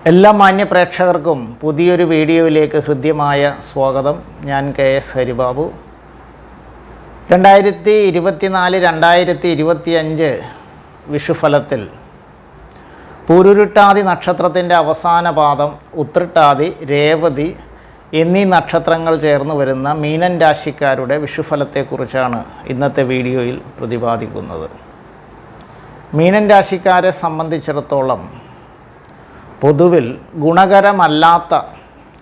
എല്ലാ മാന്യ പ്രേക്ഷകർക്കും പുതിയൊരു വീഡിയോയിലേക്ക് ഹൃദ്യമായ സ്വാഗതം. ഞാൻ KS ഹരിബാബു. 2024-2025 വിഷുഫലത്തിൽ പൂരുരുട്ടാതി നക്ഷത്രത്തിൻ്റെ അവസാന പാദം ഉത്രട്ടാതി, രേവതി എന്നീ നക്ഷത്രങ്ങൾ ചേർന്ന് വരുന്ന മീനൻ രാശിക്കാരുടെ വിഷുഫലത്തെക്കുറിച്ചാണ് ഇന്നത്തെ വീഡിയോയിൽ പ്രതിപാദിക്കുന്നത്. മീനൻ രാശിക്കാരെ സംബന്ധിച്ചിടത്തോളം പൊതുവിൽ ഗുണകരമല്ലാത്ത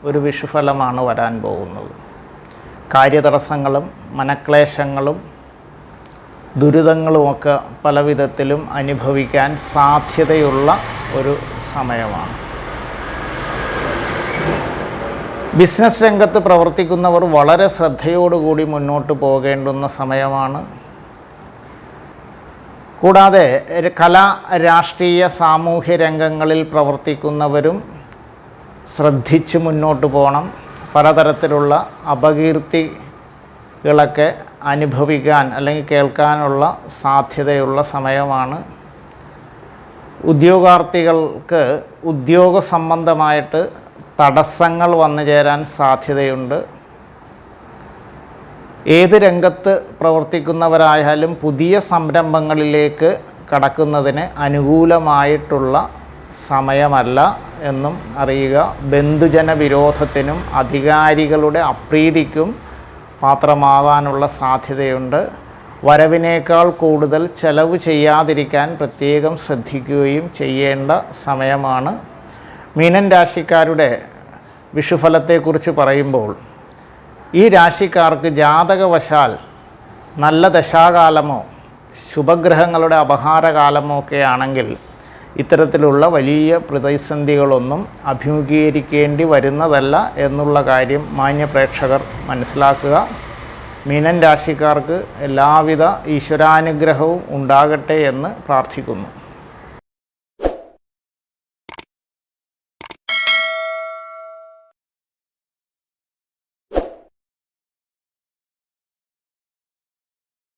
ഒരു വിഷുഫലമാണ് വരാൻ പോകുന്നത്. കാര്യതടസ്സങ്ങളും മനക്ലേശങ്ങളും ദുരിതങ്ങളുമൊക്കെ പല വിധത്തിലും അനുഭവിക്കാൻ സാധ്യതയുള്ള ഒരു സമയമാണ്. ബിസിനസ് രംഗത്ത് പ്രവർത്തിക്കുന്നവർ വളരെ ശ്രദ്ധയോടുകൂടി മുന്നോട്ട് പോകേണ്ടുന്ന സമയമാണ്. കൂടാതെ കലാ, രാഷ്ട്രീയ, സാമൂഹ്യ രംഗങ്ങളിൽ പ്രവർത്തിക്കുന്നവരും ശ്രദ്ധിച്ച് മുന്നോട്ട് പോകണം. പലതരത്തിലുള്ള അപകീർത്തികളൊക്കെ അനുഭവിക്കാൻ അല്ലെങ്കിൽ കേൾക്കാനുള്ള സാധ്യതയുള്ള സമയമാണ്. ഉദ്യോഗാർത്ഥികൾക്ക് ഉദ്യോഗ സംബന്ധമായിട്ട് തടസ്സങ്ങൾ വന്നു ചേരാൻ സാധ്യതയുണ്ട്. ഏത് രംഗത്ത് പ്രവർത്തിക്കുന്നവരായാലും പുതിയ സംരംഭങ്ങളിലേക്ക് കടക്കുന്നതിന് അനുകൂലമായിട്ടുള്ള സമയമല്ല എന്നും അറിയുക. ബന്ധുജന വിരോധത്തിനും അധികാരികളുടെ അപ്രീതിക്കും പാത്രമാകാനുള്ള സാധ്യതയുണ്ട്. വരവിനേക്കാൾ കൂടുതൽ ചെലവ് ചെയ്യാതിരിക്കാൻ പ്രത്യേകം ശ്രദ്ധിക്കുകയും ചെയ്യേണ്ട സമയമാണ്. മീനൻ രാശിക്കാരുടെ വിഷുഫലത്തെക്കുറിച്ച് പറയുമ്പോൾ ഈ രാശിക്കാർക്ക് ജാതകവശാൽ നല്ല ദശാകാലമോ ശുഭഗ്രഹങ്ങളുടെ അപഹാരകാലമോ ഒക്കെ ആണെങ്കിൽ ഇത്തരത്തിലുള്ള വലിയ പ്രതിസന്ധികളൊന്നും അഭിമുഖീകരിക്കേണ്ടി വരുന്നതല്ല എന്നുള്ള കാര്യം മാന്യ പ്രേക്ഷകർ മനസ്സിലാക്കുക. മീനൻ രാശിക്കാർക്ക് എല്ലാവിധ ഈശ്വരാനുഗ്രഹവും ഉണ്ടാകട്ടെ എന്ന് പ്രാർത്ഥിക്കുന്നു.